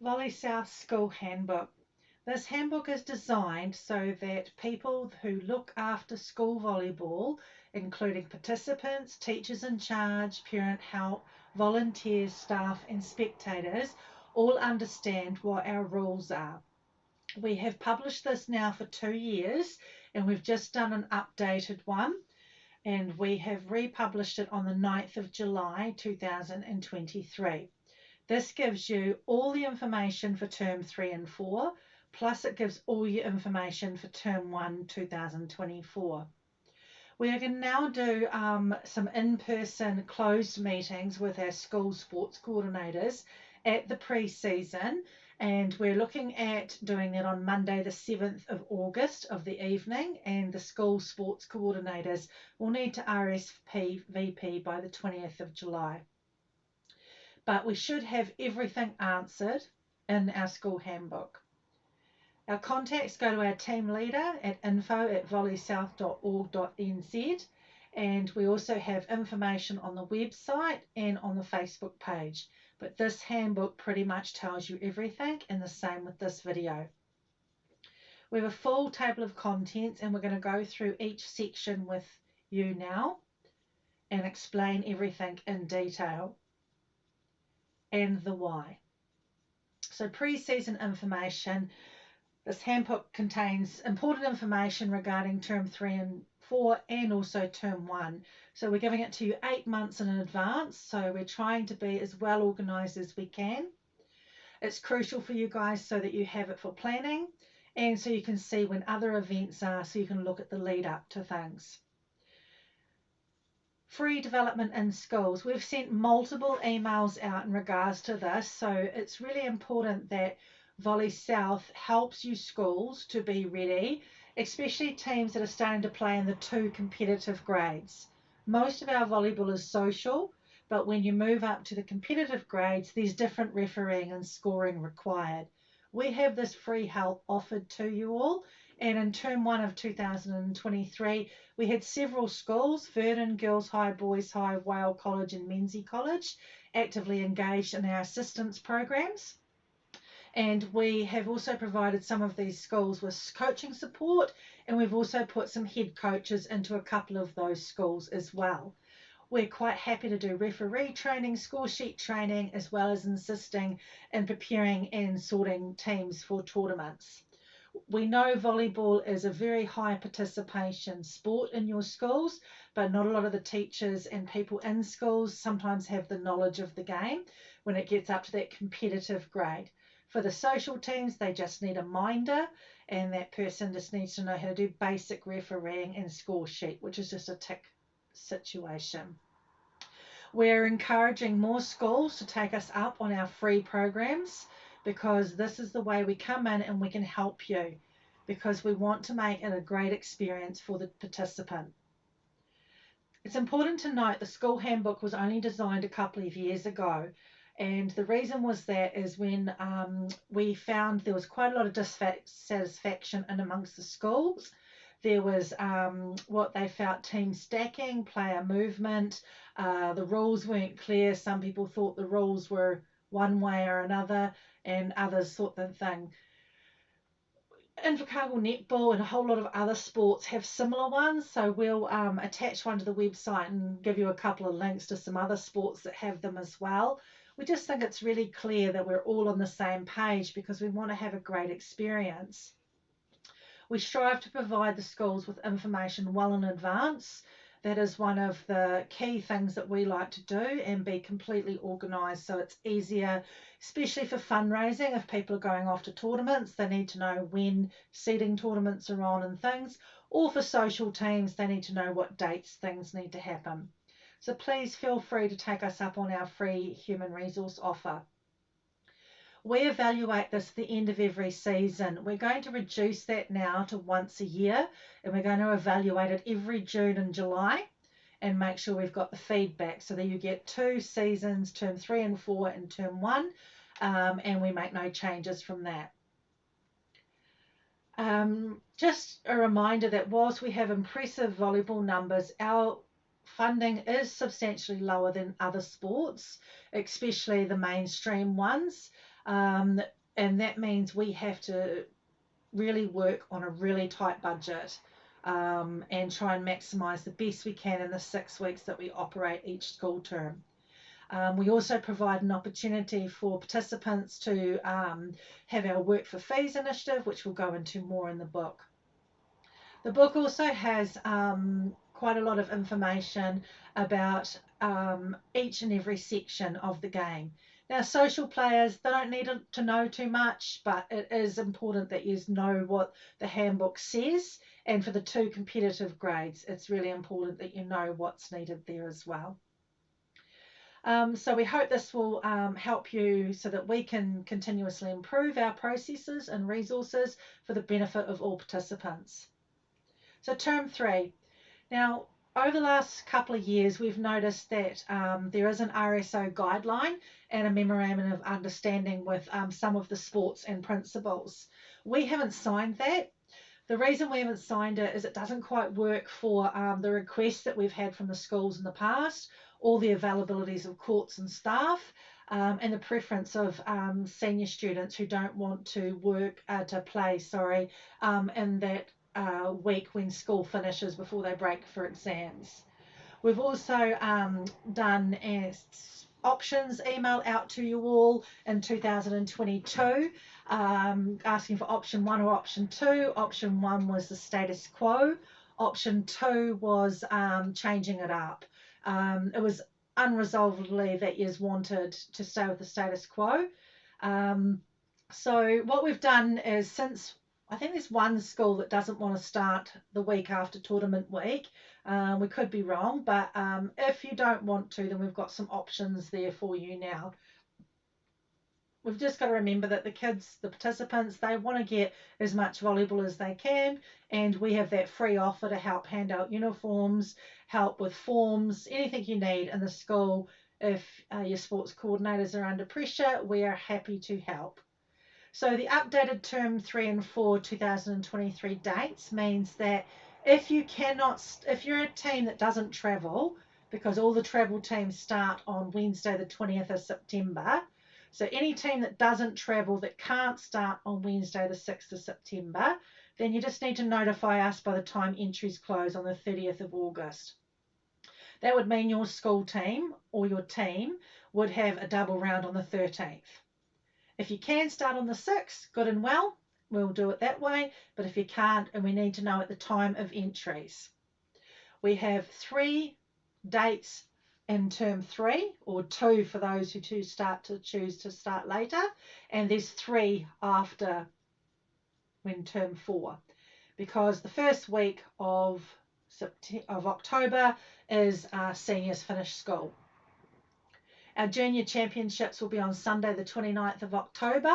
Volley South School Handbook. This handbook is designed so that people who look after school volleyball, including participants, teachers in charge, parent help, volunteers, staff and spectators, all understand what our rules are. We have published this now for 2 years and we've just done an updated one, and we have republished it on the 9th of July 2023. This gives you all the information for term 3 and 4, plus it gives all your information for term 1 2024. We are going to now do some in-person closed meetings with our school sports coordinators at the pre-season, and we're looking at doing it on Monday the 7th of August of the evening, and the school sports coordinators will need to RSVP by the 20th of July. But we should have everything answered in our school handbook. Our contacts go to our team leader at info@volleysouth.org.nz, and we also have information on the website and on the Facebook page. But this handbook pretty much tells you everything, and the same with this video. We have a full table of contents, and we're going to go through each section with you now and explain everything in detail and the why. So pre-season information. This handbook contains important information regarding term 3 and 4 and also term 1. So we're giving it to you 8 months in advance. So we're trying to be as well organised as we can. It's crucial for you guys so that you have it for planning and so you can see when other events are, so you can look at the lead up to things. Free development in schools. We've sent multiple emails out in regards to this. So it's really important that Volley South helps you schools to be ready, especially teams that are starting to play in the 2 competitive grades. Most of our volleyball is social, but when you move up to the competitive grades, there's different refereeing and scoring required. We have this free help offered to you all, and in term 1 of 2023, we had several schools, Verdon, Girls High, Boys High, Whale College and Menzies College, actively engaged in our assistance programs. And we have also provided some of these schools with coaching support, and we've also put some head coaches into a couple of those schools as well. We're quite happy to do referee training, score sheet training, as well as assisting in preparing and sorting teams for tournaments. We know volleyball is a very high participation sport in your schools, but not a lot of the teachers and people in schools sometimes have the knowledge of the game when it gets up to that competitive grade. For the social teams, they just need a minder, and that person just needs to know how to do basic refereeing and score sheet, which is just a tick situation. We're encouraging more schools to take us up on our free programs, because this is the way we come in and we can help you, because we want to make it a great experience for the participant. It's important to note the school handbook was only designed a couple of years ago. And the reason was that is when we found there was quite a lot of dissatisfaction in amongst the schools. There was what they felt team stacking, player movement, the rules weren't clear. Some people thought the rules were one way or another, and others thought the thing. Invercargill netball and a whole lot of other sports have similar ones, so we'll attach one to the website and give you a couple of links to some other sports that have them as well. We just think it's really clear that we're all on the same page because we want to have a great experience. We strive to provide the schools with information well in advance. That is one of the key things that we like to do, and be completely organised so it's easier, especially for fundraising. If people are going off to tournaments, they need to know when seeding tournaments are on and things, or for social teams, they need to know what dates things need to happen. So please feel free to take us up on our free human resource offer. We evaluate this at the end of every season. We're going to reduce that now to once a year, and we're going to evaluate it every June and July and make sure we've got the feedback so that you get 2 seasons, term 3 and 4 and term 1, and we make no changes from that. Just a reminder that whilst we have impressive volleyball numbers, our funding is substantially lower than other sports, especially the mainstream ones. and that means we have to really work on a really tight budget, and try and maximise the best we can in the 6 weeks that we operate each school term. We also provide an opportunity for participants to have our Work for Fees initiative, which we'll go into more in the book. The book also has quite a lot of information about each and every section of the game. Now, social players, they don't need to know too much, but it is important that you know what the handbook says. And for the 2 competitive grades, it's really important that you know what's needed there as well. So we hope this will help you so that we can continuously improve our processes and resources for the benefit of all participants. So term 3. Now, over the last couple of years, we've noticed that there is an RSO guideline and a memorandum of understanding with some of the sports and principals. We haven't signed that. The reason we haven't signed it is it doesn't quite work for the requests that we've had from the schools in the past, all the availabilities of courts and staff, and the preference of senior students who don't want to play in that week when school finishes before they break for exams. We've also done options email out to you all in 2022, asking for option 1 or option 2. Option 1 was the status quo. Option 2 was changing it up. It was unresolvedly that you wanted to stay with the status quo. So what we've done is, since I think there's one school that doesn't want to start the week after tournament week. We could be wrong, but if you don't want to, then we've got some options there for you now. We've just got to remember that the kids, the participants, they want to get as much volleyball as they can, and we have that free offer to help hand out uniforms, help with forms, anything you need in the school. If your sports coordinators are under pressure, we are happy to help. So the updated term 3 and 4 2023 dates means that if you're a team that doesn't travel, because all the travel teams start on Wednesday the 20th of September, so any team that doesn't travel that can't start on Wednesday the 6th of September, then you just need to notify us by the time entries close on the 30th of August. That would mean your school team or your team would have a double round on the 13th. If you can start on the 6th, good and well, we'll do it that way. But if you can't, and we need to know at the time of entries. We have 3 dates in term 3, or 2 for those who choose to start later, and there's 3 after when term 4, because the first week of October is seniors finish school. Our junior championships will be on Sunday the 29th of October,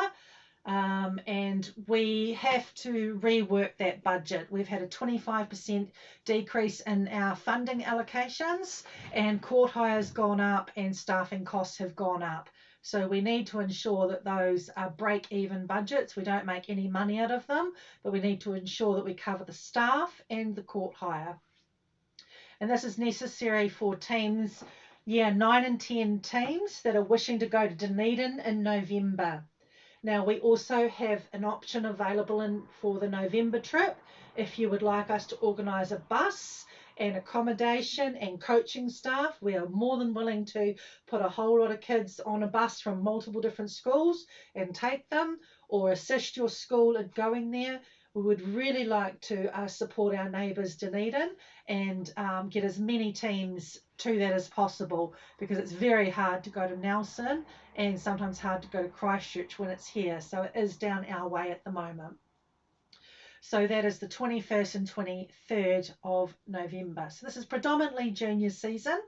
and we have to rework that budget. We've had a 25% decrease in our funding allocations, and court hire's gone up and staffing costs have gone up. So we need to ensure that those are break-even budgets. We don't make any money out of them, but we need to ensure that we cover the staff and the court hire. And this is necessary for teams, year 9 and 10 teams that are wishing to go to Dunedin in November. Now, we also have an option available for the November trip. If you would like us to organise a bus and accommodation and coaching staff, we are more than willing to put a whole lot of kids on a bus from multiple different schools and take them, or assist your school in going there. We would really like to support our neighbours Dunedin and get as many teams to that as possible, because it's very hard to go to Nelson and sometimes hard to go to Christchurch when it's here. So it is down our way at the moment. So that is the 21st and 23rd of November. So this is predominantly junior season.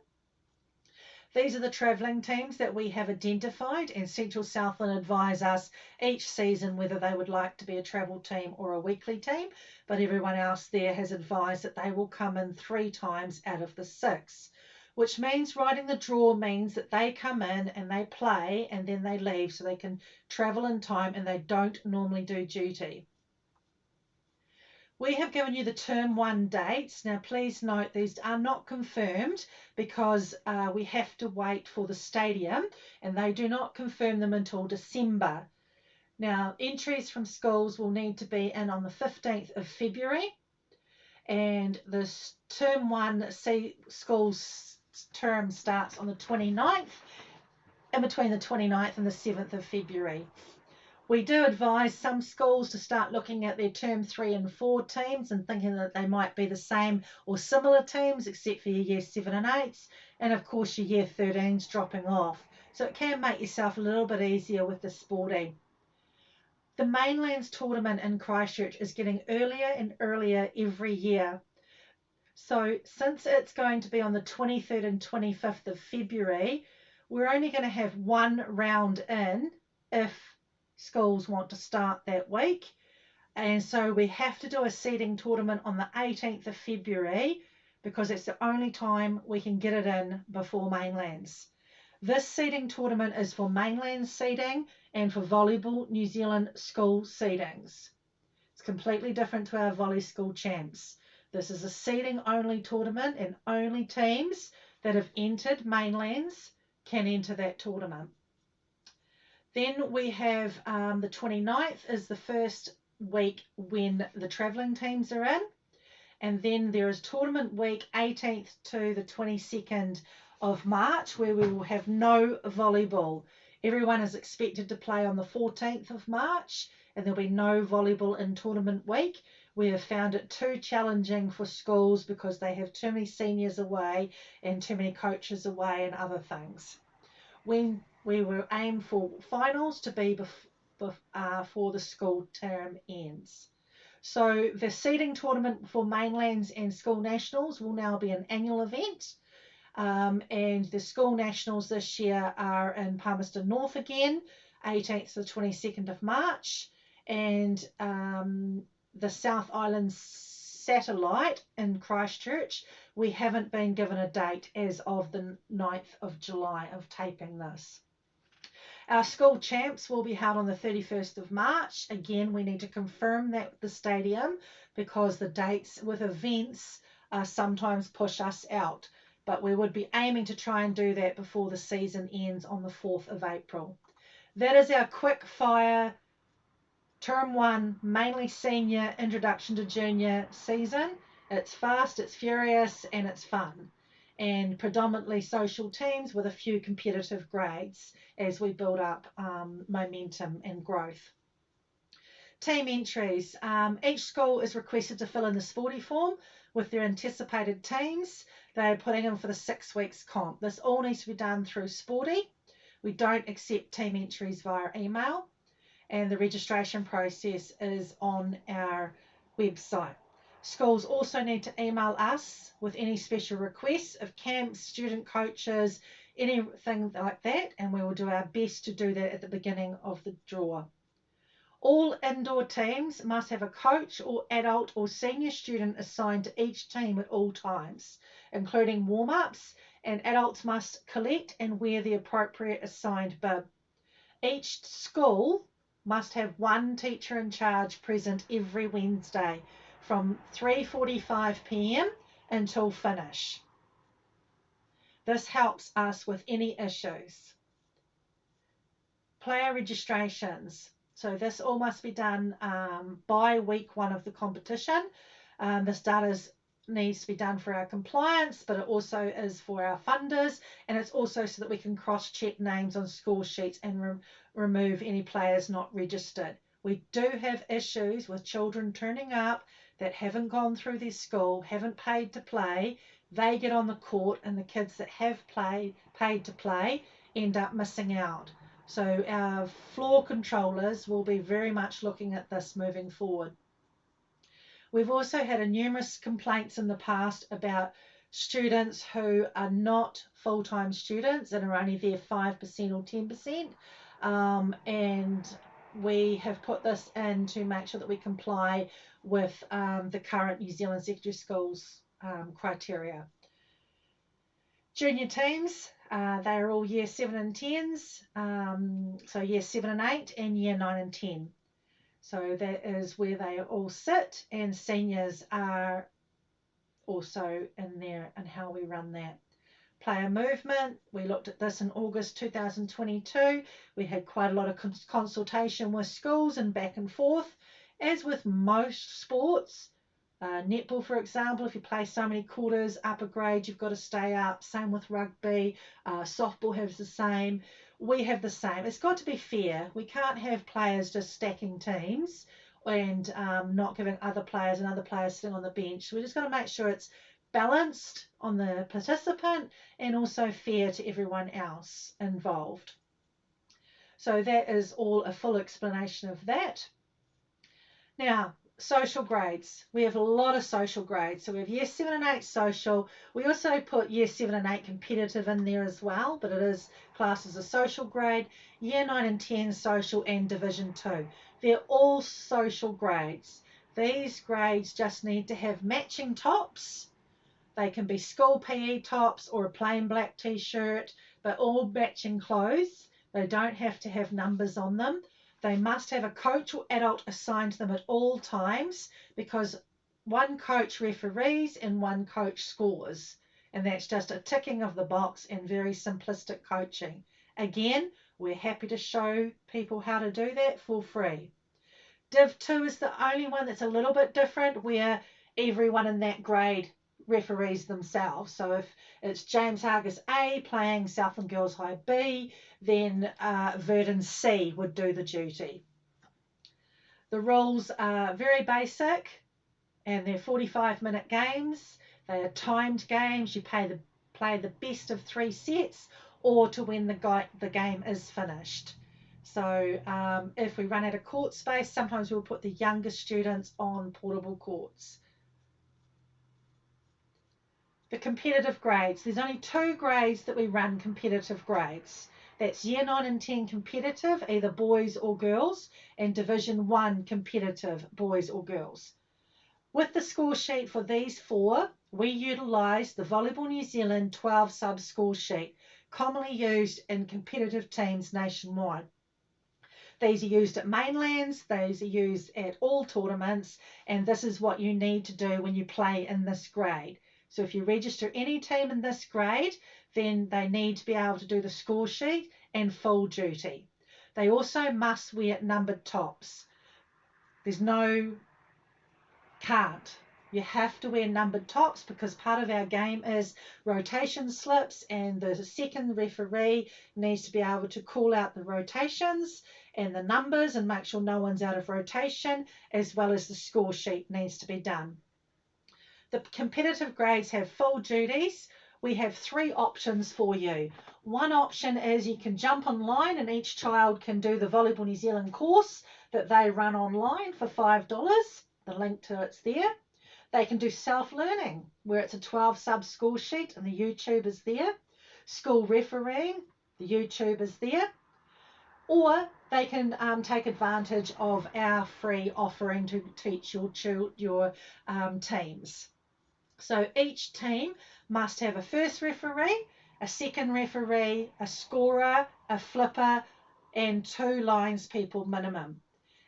These are the travelling teams that we have identified, and Central Southland advise us each season whether they would like to be a travel team or a weekly team, but everyone else there has advised that they will come in 3 times out of the 6, which means riding the draw means that they come in and they play and then they leave, so they can travel in time and they don't normally do duty. We have given you the term 1 dates. Now please note these are not confirmed, because we have to wait for the stadium, and they do not confirm them until December. Now, entries from schools will need to be in on the 15th of February, and the term 1 schools term starts on the 29th, in between the 29th and the 7th of February. We do advise some schools to start looking at their term 3 and 4 teams and thinking that they might be the same or similar teams, except for your year 7 and 8s, and of course your year 13s dropping off. So it can make yourself a little bit easier with the sporting. The Mainlands tournament in Christchurch is getting earlier and earlier every year. So since it's going to be on the 23rd and 25th of February, we're only going to have one round in if schools want to start that week. And so we have to do a seeding tournament on the 18th of February because it's the only time we can get it in before Mainlands. This seeding tournament is for Mainland seeding and for volleyball New Zealand school seedings. It's completely different to our volley school champs. This is a seeding only tournament, and only teams that have entered Mainlands can enter that tournament. Then we have the 29th is the first week when the travelling teams are in. And then there is tournament week 18th to the 22nd of March, where we will have no volleyball. Everyone is expected to play on the 14th of March, and there'll be no volleyball in tournament week. We have found it too challenging for schools because they have too many seniors away and too many coaches away and other things. When we will aim for finals to be before the school term ends. So the seeding tournament for Mainlands and School Nationals will now be an annual event. And the School Nationals this year are in Palmerston North again, 18th to the 22nd of March. And the South Island satellite in Christchurch, we haven't been given a date as of the 9th of July of taping this. Our school champs will be held on the 31st of March. Again, we need to confirm that with the stadium because the dates with events sometimes push us out. But we would be aiming to try and do that before the season ends on the 4th of April. That is our quick fire term 1, mainly senior introduction to junior season. It's fast, it's furious, and it's fun. And predominantly social teams with a few competitive grades as we build up momentum and growth. Team entries. Each school is requested to fill in the sporty form with their anticipated teams. They're putting in for the 6 weeks comp. This all needs to be done through Sporty. We don't accept team entries via email, and the registration process is on our website. Schools also need to email us with any special requests of camps, student coaches, anything like that, and we will do our best to do that at the beginning of the draw. All indoor teams must have a coach or adult or senior student assigned to each team at all times, including warm-ups, and adults must collect and wear the appropriate assigned bib. Each school must have one teacher in charge present every Wednesday from 3:45 p.m. until finish. This helps us with any issues. Player registrations. So this all must be done by week 1 of the competition. This data needs to be done for our compliance, but it also is for our funders, and it's also so that we can cross-check names on score sheets and remove any players not registered. We do have issues with children turning up that haven't gone through their school, haven't paid to play. They get on the court, and the kids that have paid to play end up missing out. So our floor controllers will be very much looking at this moving forward. We've also had numerous complaints in the past about students who are not full-time students and are only there 5% or 10%. And we have put this in to make sure that we comply with the current New Zealand Secondary Schools criteria. Junior teams, they are all year 7 and 10s, so year 7 and 8 and year 9 and 10. So that is where they all sit, and seniors are also in there and how we run that. player movement. We looked at this in August 2022. We had quite a lot of consultation with schools and back and forth. As with most sports, netball, for example, if you play so many quarters, upper grade, you've got to stay up. Same with rugby. Softball has the same. We have the same. It's got to be fair. We can't have players just stacking teams and not giving other players and other players sitting on the bench. So we just got to make sure it's balanced on the participant and also fair to everyone else involved. So that is all a full explanation of that. Now, social grades. We have a lot of social grades. So we have Year 7 and 8 social. We also put Year 7 and 8 competitive in there as well, but it is classed as a social grade. Year 9 and 10 social and Division 2. They're all social grades. These grades just need to have matching tops. They can be school PE tops or a plain black t-shirt, but all matching clothes. They don't have to have numbers on them. They must have a coach or adult assigned to them at all times, because one coach referees and one coach scores. And that's just a ticking of the box and very simplistic coaching. Again, we're happy to show people how to do that for free. Div 2 is the only one that's a little bit different, where everyone in that grade referees themselves. So if it's James Hargis A playing Southland Girls High B, then Verdon C would do the duty. The rules are very basic and they're 45-minute games. They are timed games. You play the best of 3 sets or to when the game is finished. So if we run out of court space, sometimes we'll put the younger students on portable courts. The competitive grades. There's only 2 grades that we run competitive grades. That's Year 9 and 10 competitive, either boys or girls, and Division 1 competitive, boys or girls. With the score sheet for these 4, we utilise the Volleyball New Zealand 12 sub score sheet, commonly used in competitive teams nationwide. These are used at mainlands, these are used at all tournaments, and this is what you need to do when you play in this grade. So if you register any team in this grade, then they need to be able to do the score sheet and full duty. They also must wear numbered tops. There's no can't. You have to wear numbered tops, because part of our game is rotation slips, and the second referee needs to be able to call out the rotations and the numbers and make sure no one's out of rotation, as well as the score sheet needs to be done. The competitive grades have full duties. We have 3 options for you. One option is you can jump online and each child can do the Volleyball New Zealand course that they run online for $5. The link to it's there. They can do self-learning, where it's a 12 sub score sheet and the YouTube is there. School refereeing, the YouTube is there. Or they can take advantage of our free offering to teach your teams. So each team must have a first referee, a second referee, a scorer, a flipper, and 2 lines people minimum.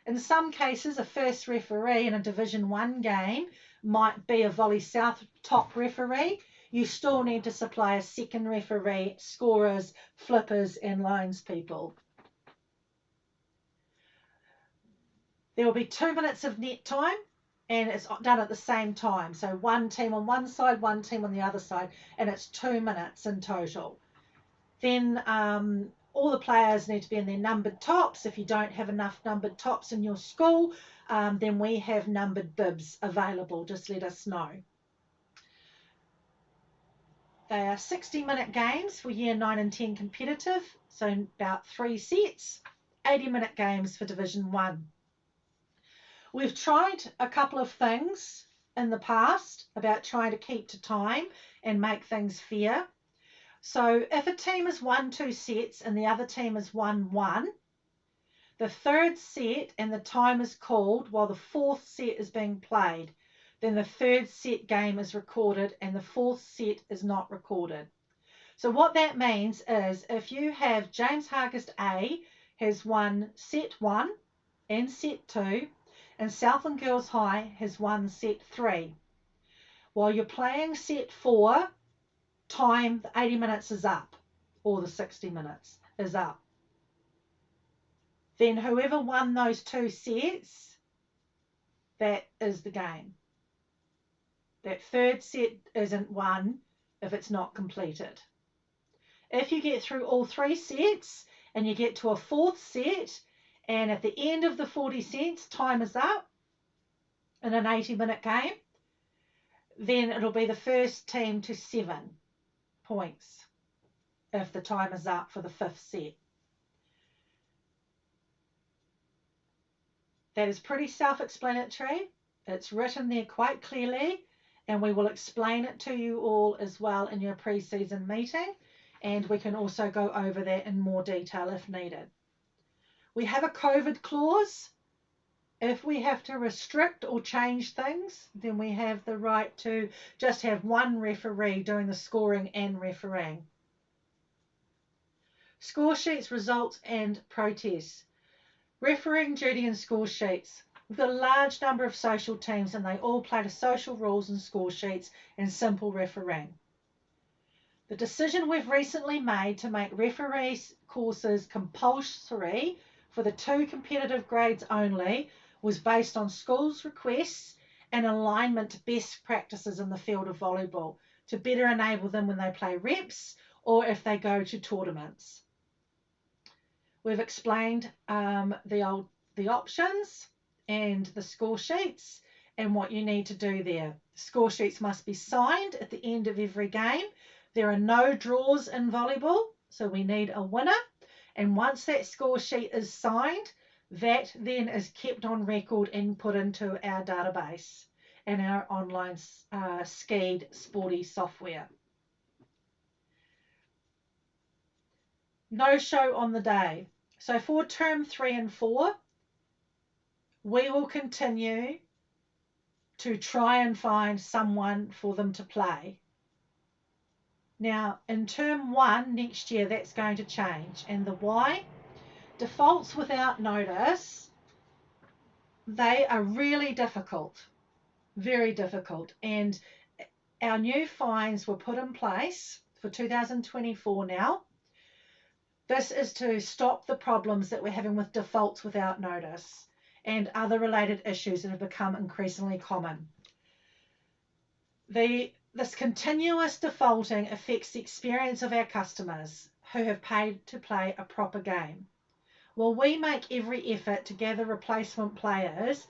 In some cases, a first referee in a Division 1 game might be a Volley South top referee. You still need to supply a second referee, scorers, flippers, and lines people. There will be 2 minutes of net time, and it's done at the same time. So one team on one side, one team on the other side, and it's 2 minutes in total. Then all the players need to be in their numbered tops. If you don't have enough numbered tops in your school, then we have numbered bibs available. Just let us know. They are 60-minute games for Year 9 and 10 competitive, so about 3 sets, 80-minute games for Division 1. We've tried a couple of things in the past about trying to keep to time and make things fair. So if a team has won 2 sets and the other team has won 1, the 3rd set and the time is called while the 4th set is being played. Then the 3rd set game is recorded and the 4th set is not recorded. So what that means is if you have James Hargis A has won set 1 and set 2, and Southland Girls High has won set 3. While you're playing set 4, time, the 80 minutes is up, or the 60 minutes is up. Then whoever won those 2 sets, that is the game. That third set isn't won if it's not completed. If you get through all 3 sets and you get to a 4th set, and at the end of the 40 sets, time is up in an 80-minute game, then it'll be the first team to 7 points if the time is up for the 5th set. That is pretty self-explanatory. It's written there quite clearly, and we will explain it to you all as well in your pre-season meeting, and we can also go over that in more detail if needed. We have a COVID clause. If we have to restrict or change things, then we have the right to just have one referee doing the scoring and refereeing. Score sheets, results, and protests. Refereeing duty and score sheets. We've got a large number of social teams, and they all play to social rules and score sheets and simple refereeing. The decision we've recently made to make referee courses compulsory for the 2 competitive grades only was based on schools' requests and alignment to best practices in the field of volleyball to better enable them when they play reps or if they go to tournaments. We've explained the options and the score sheets and what you need to do there. The score sheets must be signed at the end of every game. There are no draws in volleyball, so we need a winner. And once that score sheet is signed, that then is kept on record and put into our database and our online skied sporty software. No show on the day. So for term 3 and 4, we will continue to try and find someone for them to play. Now, in term 1 next year, that's going to change. And the why? Defaults without notice, they are really difficult, very difficult. And our new fines were put in place for 2024 now. This is to stop the problems that we're having with defaults without notice and other related issues that have become increasingly common. This continuous defaulting affects the experience of our customers who have paid to play a proper game. While we make every effort to gather replacement players,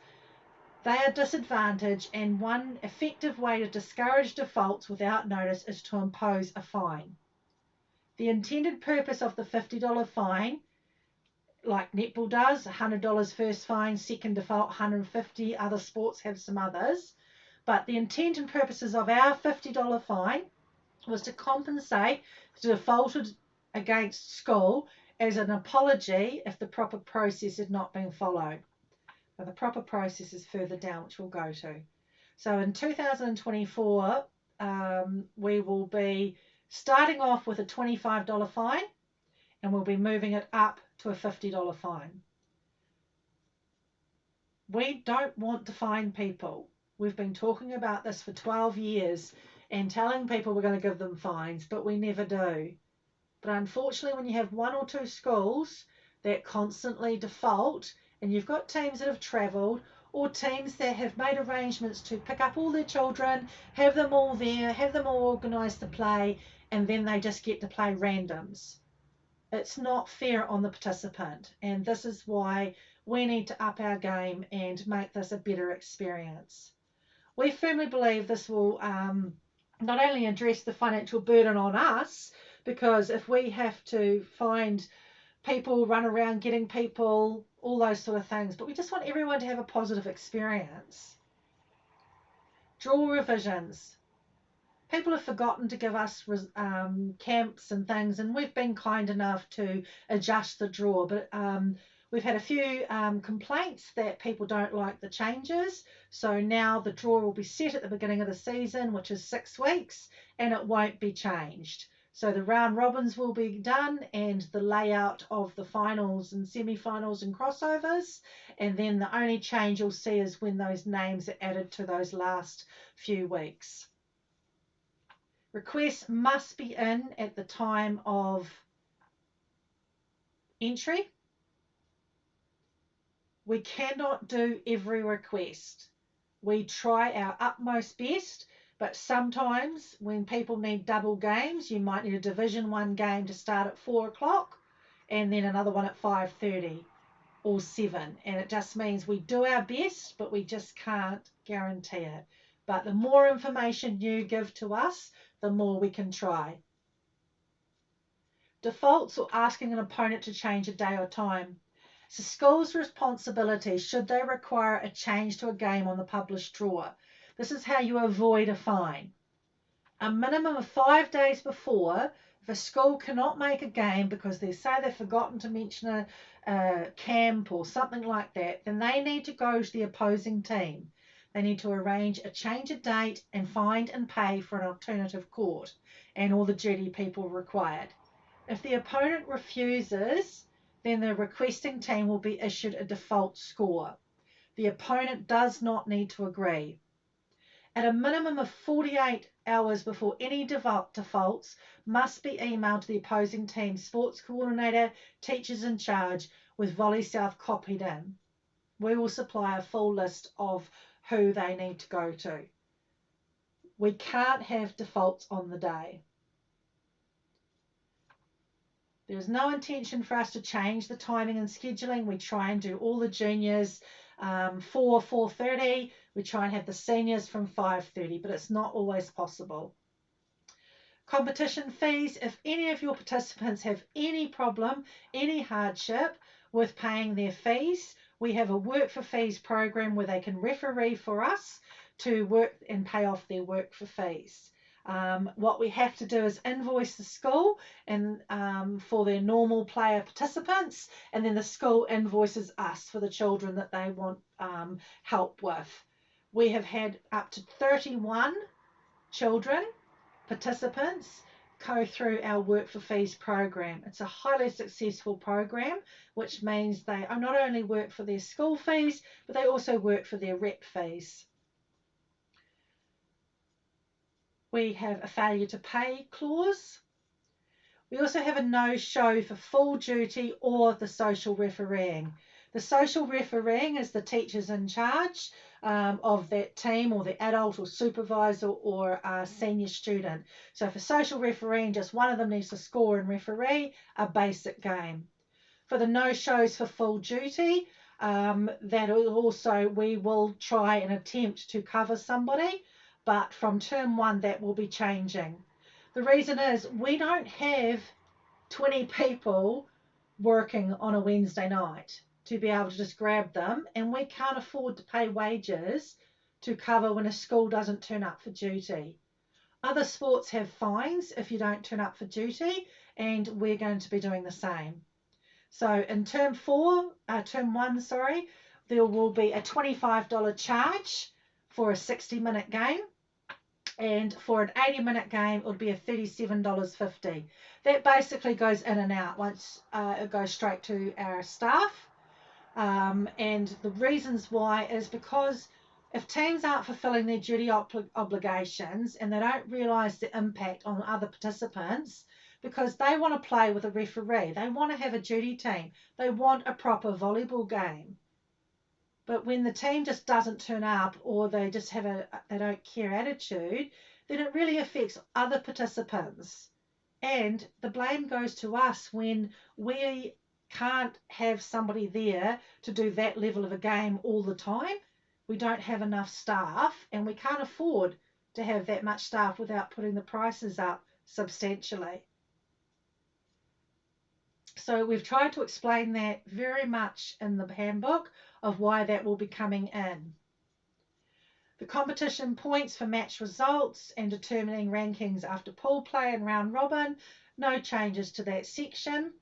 they are disadvantaged, and one effective way to discourage defaults without notice is to impose a fine. The intended purpose of the $50 fine, like netball does, $100 first fine, second default, $150, other sports have some others, but the intent and purposes of our $50 fine was to compensate the defaulted against school as an apology if the proper process had not been followed. But the proper process is further down, which we'll go to. So in 2024, we will be starting off with a $25 fine, and we'll be moving it up to a $50 fine. We don't want to fine people. We've been talking about this for 12 years and telling people we're going to give them fines, but we never do. But unfortunately, when you have 1 or 2 schools that constantly default, and you've got teams that have travelled or teams that have made arrangements to pick up all their children, have them all there, have them all organised to play, and then they just get to play randoms. It's not fair on the participant, and this is why we need to up our game and make this a better experience. We firmly believe this will not only address the financial burden on us, because if we have to find people, run around getting people, all those sort of things, but we just want everyone to have a positive experience. Draw revisions. People have forgotten to give us camps and things, and we've been kind enough to adjust the draw, but we've had a few complaints that people don't like the changes, so now the draw will be set at the beginning of the season, which is 6 weeks, and it won't be changed. So the round robins will be done, and the layout of the finals and semi-finals and crossovers, and then the only change you'll see is when those names are added to those last few weeks. Requests must be in at the time of entry. We cannot do every request. We try our utmost best, but sometimes when people need double games, you might need a Division 1 game to start at 4 o'clock and then another one at 5:30 or 7. And it just means we do our best, but we just can't guarantee it. But the more information you give to us, the more we can try. Defaults or asking an opponent to change a day or time. It's the school's responsibility should they require a change to a game on the published draw. This is how you avoid a fine. A minimum of 5 days before, if a school cannot make a game because they say they've forgotten to mention a camp or something like that, then they need to go to the opposing team. They need to arrange a change of date and find and pay for an alternative court and all the duty people required. If the opponent refuses, then the requesting team will be issued a default score. The opponent does not need to agree. At a minimum of 48 hours before any defaults must be emailed to the opposing team, sports coordinator, teachers in charge, with Volley South copied in. We will supply a full list of who they need to go to. We can't have defaults on the day. There's no intention for us to change the timing and scheduling. We try and do all the juniors 4:30. We try and have the seniors from 5:30, but it's not always possible. Competition fees. If any of your participants have any problem, any hardship with paying their fees, we have a work for fees program where they can referee for us to work and pay off their work for fees. What we have to do is invoice the school and for their normal player participants, and then the school invoices us for the children that they want help with. We have had up to 31 children, participants, go through our work for fees program. It's a highly successful program, which means they not only work for their school fees, but they also work for their rep fees. We have a failure to pay clause. We also have a no-show for full duty or the social refereeing. The social refereeing is the teachers in charge of that team, or the adult or supervisor or senior student. So for social refereeing, just one of them needs to score and referee a basic game. For the no-shows for full duty, that also we will try and attempt to cover somebody, but from term 1 that will be changing. The reason is we don't have 20 people working on a Wednesday night to be able to just grab them, and we can't afford to pay wages to cover when a school doesn't turn up for duty. Other sports have fines if you don't turn up for duty, and we're going to be doing the same. So in term 1, there will be a $25 charge for a 60-minute game. And for an 80-minute game, it would be a $37.50. That basically goes in and out once it goes straight to our staff. And the reasons why is because if teams aren't fulfilling their duty obligations and they don't realise the impact on other participants, because they want to play with a referee, they want to have a duty team, they want a proper volleyball game. But when the team just doesn't turn up, or they just have they don't care attitude, then it really affects other participants. And the blame goes to us when we can't have somebody there to do that level of a game all the time. We don't have enough staff, and we can't afford to have that much staff without putting the prices up substantially. So we've tried to explain that very much in the handbook of why that will be coming in. The competition points for match results and determining rankings after pool play and round robin, no changes to that section.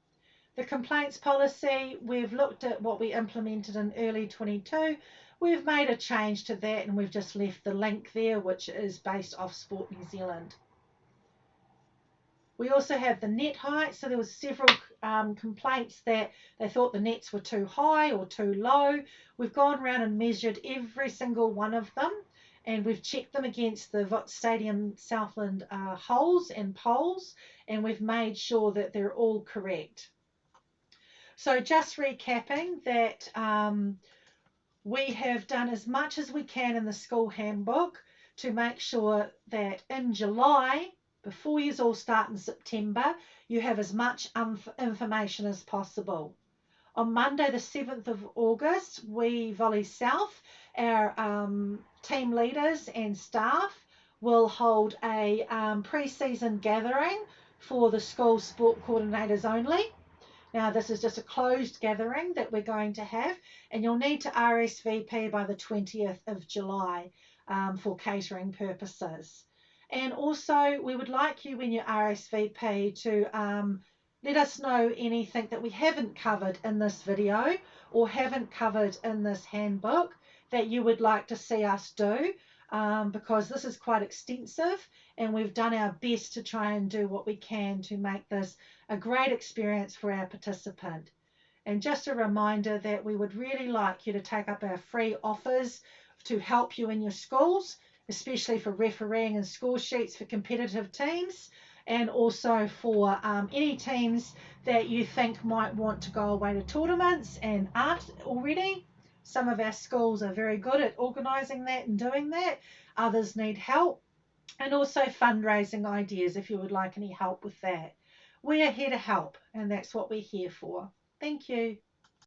The complaints policy, we've looked at what we implemented in early 22. We've made a change to that, and we've just left the link there, which is based off Sport New Zealand. We also have the net height. So there was several complaints that they thought the nets were too high or too low. We've gone around and measured every single one of them, and we've checked them against the Stadium Southland holes and poles, and we've made sure that they're all correct. So just recapping that we have done as much as we can in the school handbook to make sure that in July, before you all start in September, you have as much information as possible. On Monday, the 7th of August, we, Volley South, our team leaders and staff, will hold a pre-season gathering for the school sport coordinators only. Now, this is just a closed gathering that we're going to have, and you'll need to RSVP by the 20th of July for catering purposes. And also, we would like you, when you RSVP, to let us know anything that we haven't covered in this video or haven't covered in this handbook that you would like to see us do, because this is quite extensive, and we've done our best to try and do what we can to make this a great experience for our participant. And just a reminder that we would really like you to take up our free offers to help you in your schools, especially for refereeing and score sheets for competitive teams, and also for any teams that you think might want to go away to tournaments and aren't already. Some of our schools are very good at organising that and doing that. Others need help. And also fundraising ideas if you would like any help with that. We are here to help, and that's what we're here for. Thank you.